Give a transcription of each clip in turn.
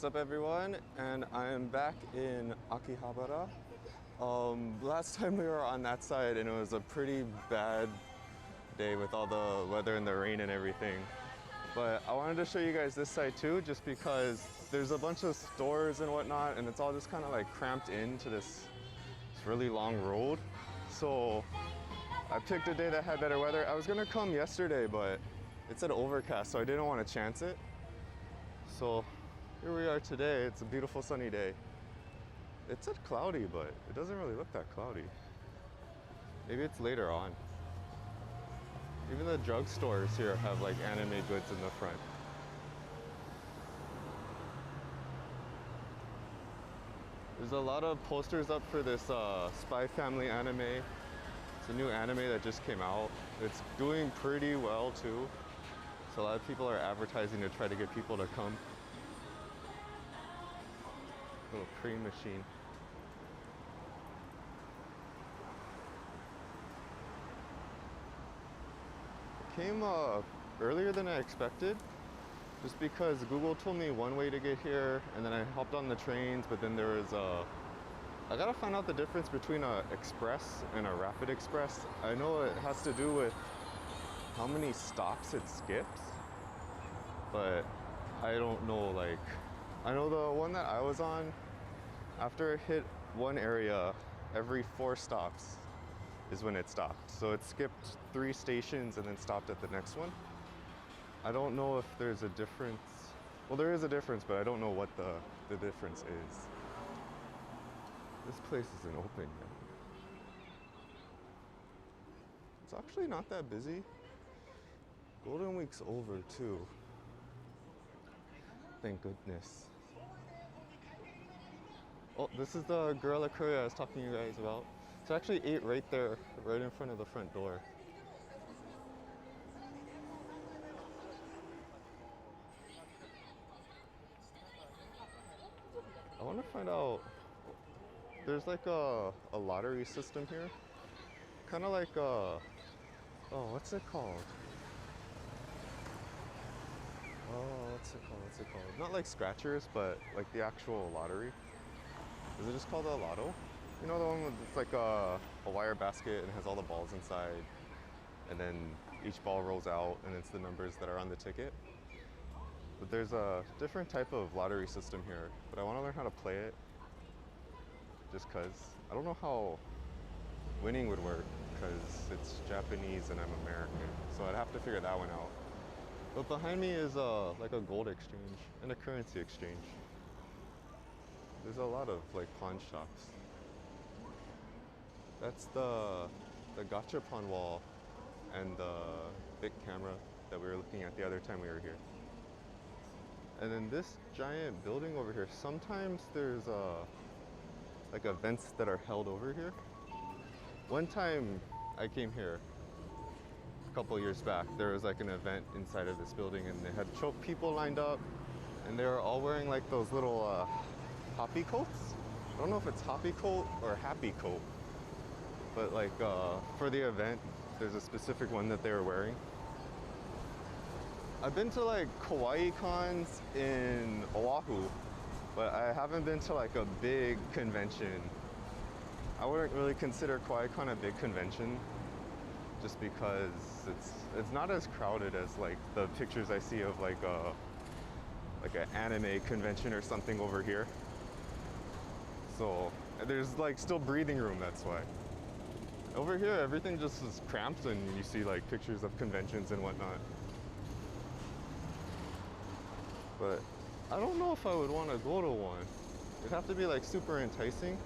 What's up everyone? And I am back in Akihabara. Last time we were on that side and it was a pretty bad day with all the weather and the rain and everything. But I wanted to show you guys this side too, just because there's a bunch of stores and whatnot and it's all just kind of like cramped into this really long road. So I picked a day that had better weather. I was gonna come yesterday, but it said overcast, so I didn't want to chance it. So here we are today. It's a beautiful sunny day. It said cloudy, but it doesn't really look that cloudy. Maybe it's later on. Even the drugstores here have like anime goods in the front. There's a lot of posters up for this Spy Family anime. It's a new anime that just came out. It's doing pretty well too. So a lot of people are advertising to try to get people to come. Little cream machine. It came earlier than I expected, just because Google told me one way to get here, and then I hopped on the trains, but then there was I gotta find out the difference between a express and a rapid express. I know it has to do with how many stops it skips, but I don't know, like, I know the one that I was on, after it hit one area, every 4 stops is when it stopped. So it skipped 3 stations and then stopped at the next one. I don't know if there's a difference. Well, there is a difference, but I don't know what the difference is. This place isn't open yet. It's actually not that busy. Golden Week's over too. Thank goodness. Oh, this is the Gorilla Curry I was talking to you guys about. It's actually 8 right there, right in front of the front door. I want to find out, there's like a lottery system here. Kind of like oh, what's it called? Oh, what's it called? Not like scratchers, but like the actual lottery. Is it just called a lotto? You know, the one with, it's like a wire basket and it has all the balls inside, and then each ball rolls out and it's the numbers that are on the ticket. But there's a different type of lottery system here, but I want to learn how to play it just because I don't know how winning would work, because it's Japanese and I'm American, so I'd have to figure that one out. But behind me is like a gold exchange and a currency exchange. There's a lot of like pawn shops. That's the gachapon wall and the big camera that we were looking at the other time we were here. And then this giant building over here, sometimes there's like events that are held over here. One time I came here a couple years back, there was like an event inside of this building and they had choke people lined up and they were all wearing like those little hoppy coats. I don't know if it's hoppy coat or happy coat, but like for the event, there's a specific one that they were wearing. I've been to like kawaii cons in Oahu, but I haven't been to like a big convention. I wouldn't really consider kawaii con a big convention, just because it's not as crowded as like the pictures I see of like an anime convention or something over here. So there's like still breathing room, that's why. Over here, everything just is cramped and you see like pictures of conventions and whatnot. But I don't know if I would want to go to one. It'd have to be like super enticing.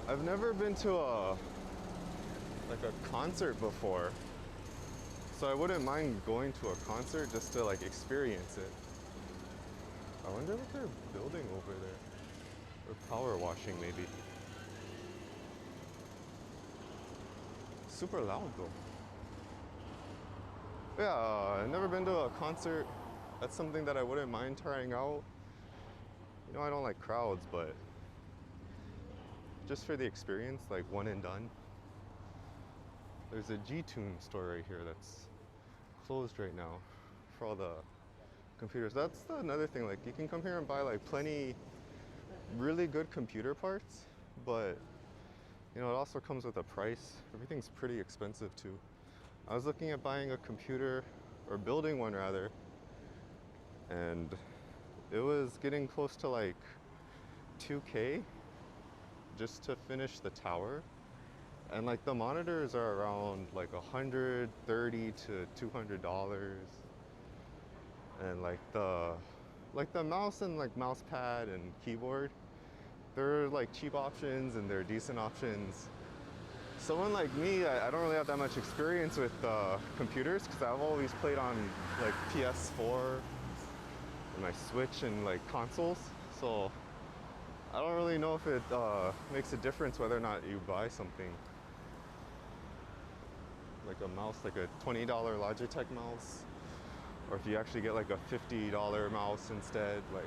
I've never been to like a concert before, so I wouldn't mind going to a concert just to like experience it. I wonder what they're building over there. Or power washing, maybe. Super loud though. Yeah, I've never been to a concert. That's something that I wouldn't mind trying out. You know, I don't like crowds, but just for the experience, like one and done. There's a G-Tune store right here that's closed right now for all the computers. That's another thing. Like you can come here and buy like plenty really good computer parts, but you know, it also comes with a price. Everything's pretty expensive too. I was looking at buying a computer, or building one rather, and it was getting close to like 2K just to finish the tower. And like the monitors are around like $130 to $200. And like the mouse and like mouse pad and keyboard, they're like cheap options and they're decent options. Someone like me, I don't really have that much experience with computers because I've always played on like PS4 and my Switch and like consoles. So I don't really know if it makes a difference whether or not you buy something. Like a mouse, like a $20 Logitech mouse, or if you actually get like a $50 mouse instead, like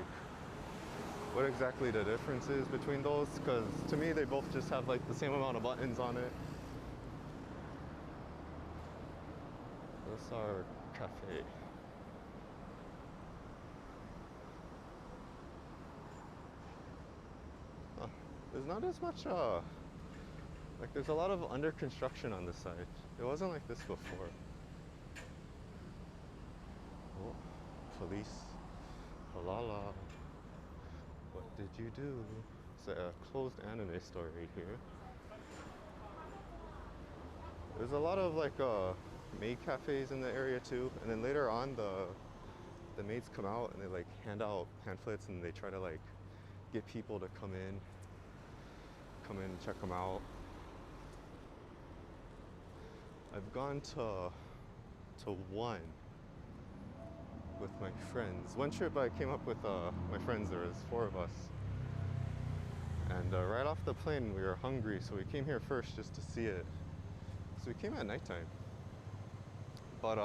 what exactly the difference is between those, because to me they both just have like the same amount of buttons on it. That's our cafe. There's not as much like there's a lot of under construction on this side. It wasn't like this before. Oh, police. Halala. What did you do? It's a closed anime store right here. There's a lot of like maid cafes in the area too, and then later on the maids come out and they like hand out pamphlets and they try to like get people to come in and check them out. I've gone to one with my friends. One trip I came up with my friends, there was 4 of us. And right off the plane we were hungry, so we came here first just to see it. So we came at nighttime. But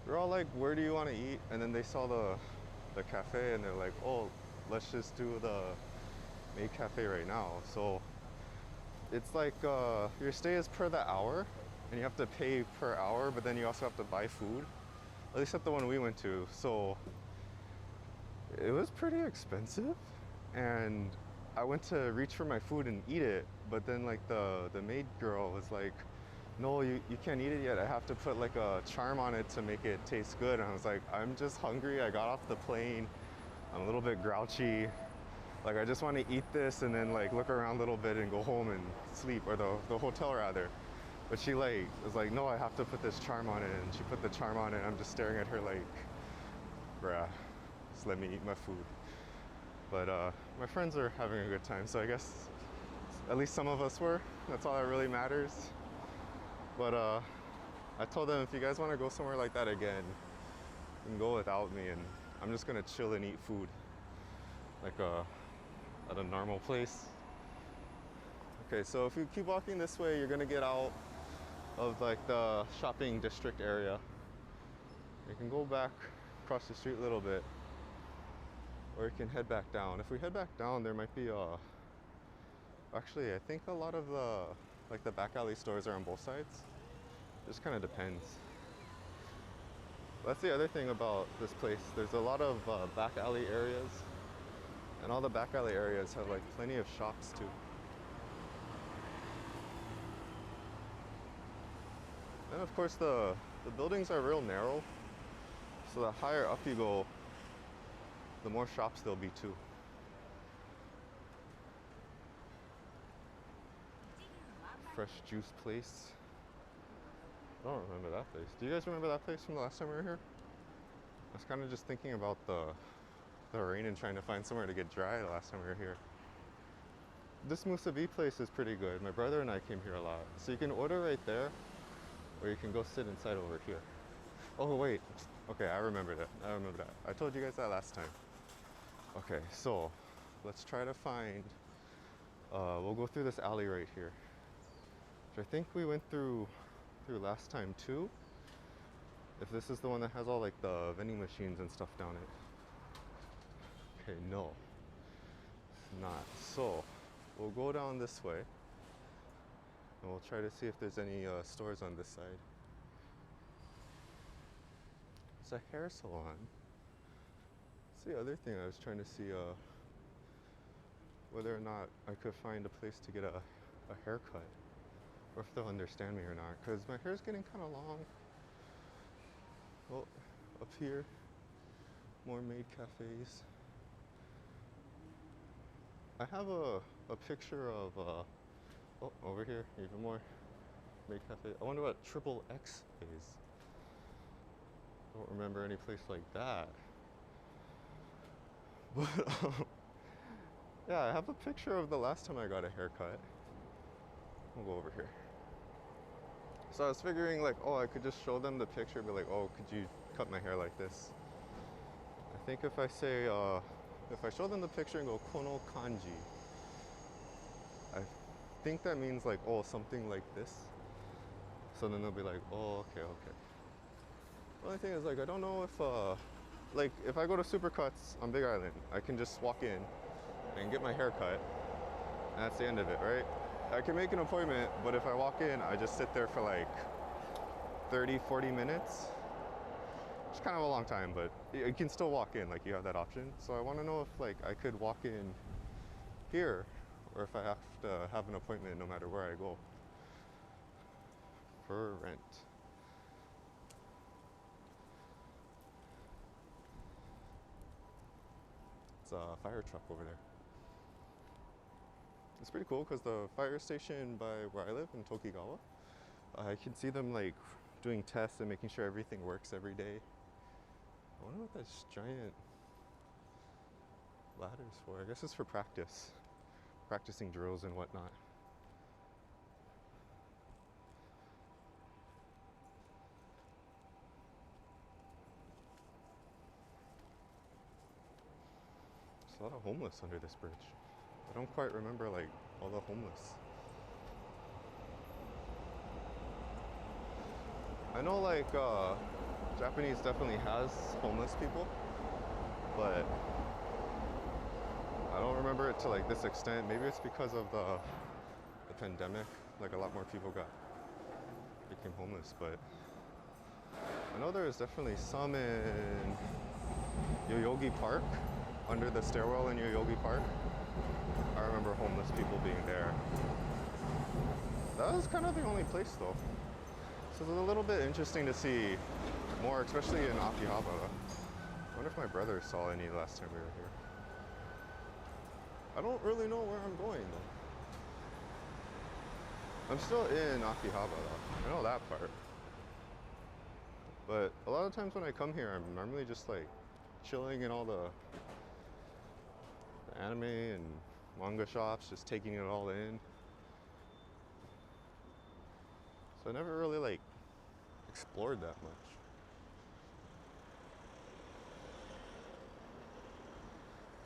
we're all like, where do you want to eat? And then they saw the cafe and they're like, oh, let's just do the maid cafe right now. So it's like your stay is per the hour and you have to pay per hour, but then you also have to buy food. At least at the one we went to. So it was pretty expensive, and I went to reach for my food and eat it, but then like the maid girl was like, no, you can't eat it yet. I have to put like a charm on it to make it taste good. And I was like, I'm just hungry. I got off the plane. I'm a little bit grouchy. Like I just want to eat this and then like look around a little bit and go home and sleep, or the hotel rather. But she like was like, no, I have to put this charm on it, and she put the charm on it, and I'm just staring at her like, bruh, just let me eat my food. But my friends are having a good time, so I guess at least some of us were. That's all that really matters. But I told them, if you guys want to go somewhere like that again, you can go without me, and I'm just gonna chill and eat food, like at a normal place. Okay, so if you keep walking this way, you're gonna get out of like the shopping district area. You can go back across the street a little bit, or you can head back down. If we head back down, there might be actually I think a lot of the back alley stores are on both sides. Just kind of depends. That's the other thing about this place. There's a lot of back alley areas, and all the back alley areas have like plenty of shops too. And of course the buildings are real narrow, so the higher up you go, the more shops there'll be too. Fresh juice place. I don't remember that place. Do you guys remember that place from the last time we were here? I was kind of just thinking about the rain and trying to find somewhere to get dry the last time we were here. This musubi place is pretty good. My brother and I came here a lot. So you can order right there, or you can go sit inside over here. Oh wait, okay, I remember that. I told you guys that last time. Okay, so let's try to find, we'll go through this alley right here, which I think we went through last time too. If this is the one that has all like the vending machines and stuff down it. Okay, no, it's not. So we'll go down this way, and we'll try to see if there's any stores on this side. It's a hair salon. That's the other thing I was trying to see, whether or not I could find a place to get a haircut, or if they'll understand me or not, because my hair's getting kind of long. Well, up here, more maid cafes. I have a picture of, oh, over here, even more maid cafe. I wonder what Triple X is. Don't remember any place like that. But, yeah, I have a picture of the last time I got a haircut. We'll go over here. So I was figuring like, oh, I could just show them the picture, be like, oh, could you cut my hair like this? I think if I say, if I show them the picture and go kono kanji, I think that means like, oh, something like this. So then they'll be like, oh, okay, okay. The only thing is like, I don't know if, like if I go to Supercuts on Big Island, I can just walk in and get my hair cut, and that's the end of it, right? I can make an appointment, but if I walk in, I just sit there for like 30, 40 minutes. It's kind of a long time, but you can still walk in, like you have that option. So I want to know if like I could walk in here, or if I have to have an appointment no matter where I go. For rent. It's a fire truck over there. It's pretty cool because the fire station by where I live in Tokigawa, I can see them like doing tests and making sure everything works every day. I wonder what this giant ladder's for. I guess it's for practice. Practicing drills and whatnot. There's a lot of homeless under this bridge. I don't quite remember like all the homeless. I know like Japanese definitely has homeless people, but I don't remember it to like this extent. Maybe it's because of the pandemic, like a lot more people became homeless, but I know there's definitely some in Yoyogi Park, under the stairwell in Yoyogi Park. I remember homeless people being there. That was kind of the only place though. So it's a little bit interesting to see more, especially in Akihabara. I wonder if my brother saw any last time we were here. I don't really know where I'm going though. I'm still in Akihabara. I know that part. But a lot of times when I come here, I'm normally just like chilling in all the anime and manga shops, just taking it all in. So I never really like explored that much.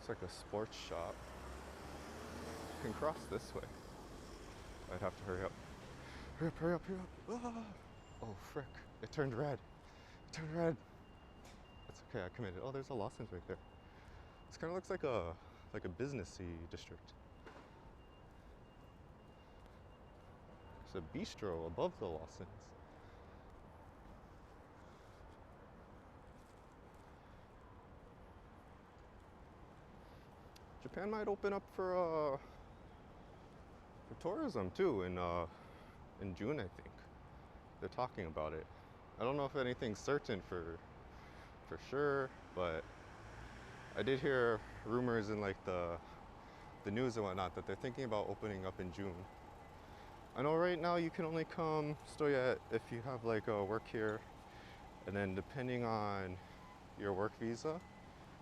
It's like a sports shop. You can cross this way. I'd have to hurry up. Hurry up, hurry up, hurry up. Ah! Oh, frick. It turned red. It turned red. That's okay, I committed. Oh, there's a Lawson's right there. This kind of looks like a businessy district. There's a bistro above the Lawson's. Japan might open up for tourism too in June, I think. They're talking about it. I don't know if anything's certain for sure, but I did hear rumors in like the news and whatnot that they're thinking about opening up in June. I know right now you can only come still yet if you have like a work here, and then depending on your work visa,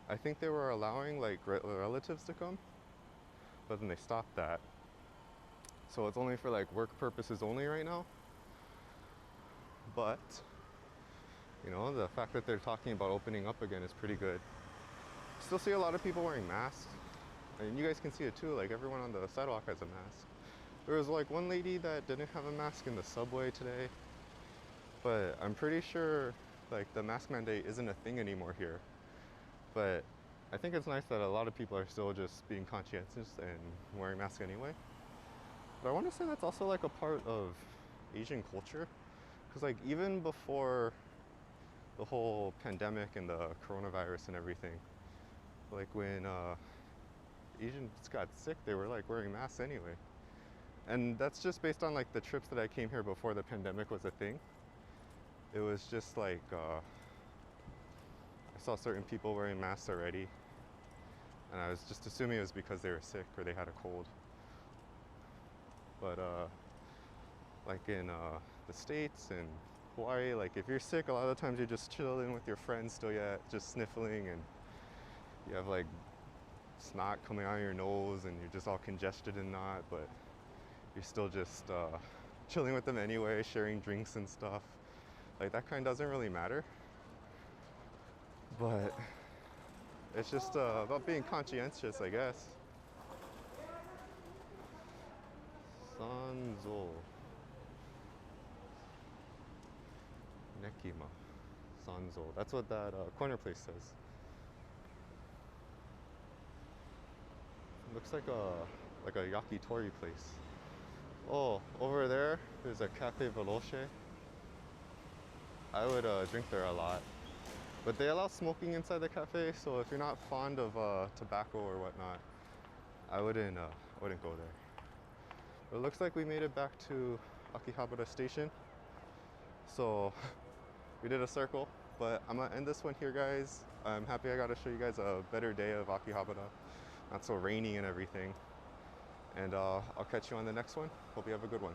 I think they were allowing like relatives to come, but then they stopped that. So it's only for like work purposes only right now. But, you know, the fact that they're talking about opening up again is pretty good. Still see a lot of people wearing masks. And you guys can see it too, like everyone on the sidewalk has a mask. There was like one lady that didn't have a mask in the subway today. But I'm pretty sure like the mask mandate isn't a thing anymore here. But I think it's nice that a lot of people are still just being conscientious and wearing masks anyway. But I want to say that's also like a part of Asian culture. Because like even before the whole pandemic and the coronavirus and everything, Like when Asians got sick, they were like wearing masks anyway. And that's just based on like the trips that I came here before the pandemic was a thing. It was just like I saw certain people wearing masks already, and I was just assuming it was because they were sick or they had a cold. But like in the States and Hawaii, like if you're sick, a lot of times you're just chilling with your friends still yet, just sniffling, and you have like snot coming out of your nose and you're just all congested and not, but you're still just chilling with them anyway, sharing drinks and stuff. Like that kind doesn't really matter. But it's just about being conscientious, I guess. Sanzo. Nekima. Sanzo. That's what that corner place says. Looks like a yakitori place. Oh, over there, there's a Cafe Veloce. I would drink there a lot. But they allow smoking inside the cafe, so if you're not fond of tobacco or whatnot, I wouldn't go there. But it looks like we made it back to Akihabara station. So we did a circle, but I'm gonna end this one here, guys. I'm happy I got to show you guys a better day of Akihabara. Not so rainy and everything. And I'll catch you on the next one. Hope you have a good one.